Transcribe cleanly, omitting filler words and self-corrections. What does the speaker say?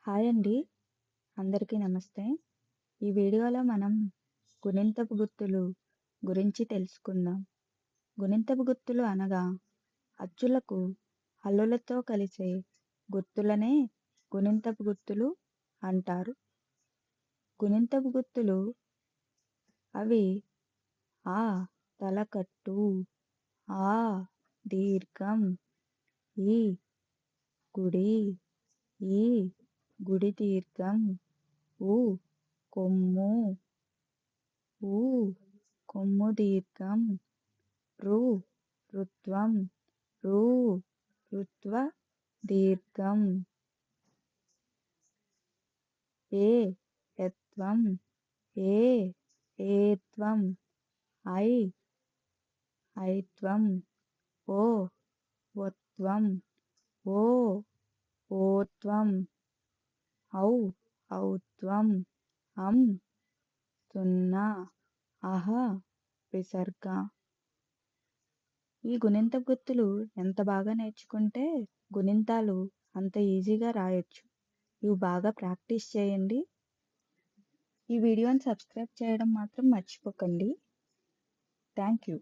Hi అండి. అందరికీ నమస్తే. ఈ వీడియోలో మనం గుణింతపు గుర్తులు గురించి తెలుసుకుందాం. గుణింతపు గుర్తులు అనగా అచ్చులకు హల్లులతో కలిసే గుర్తులనే గుణింతపు గుర్తులు అంటారు. గుణింతపు గుర్తులు అవి ఆ తలకట్టు, ఆ దీర్ఘం, ఈ గుడి, ఈ గుడి దీర్ఘం, ఉ కొమ్ము, ఊ కొమ్ము దీర్ఘం, రు రుత్వం, రు రుత్వ దీర్ఘం, ఏ ఎత్వం, ఏ ఏత్వం, ఐ ఐత్వం, ఓ ఒత్వం, ఓ ఓత్వం, ఔ ఔత్వం, అం సున్నా, అహ విసర్గ. ఈ గుణింతపు గుర్తులు ఎంత బాగా నేర్చుకుంటే గుణింతాలు అంత ఈజీగా రాయొచ్చు. ఇవి బాగా ప్రాక్టీస్ చేయండి. ఈ వీడియోని సబ్స్క్రైబ్ చేయడం మాత్రం మర్చిపోకండి. Thank you.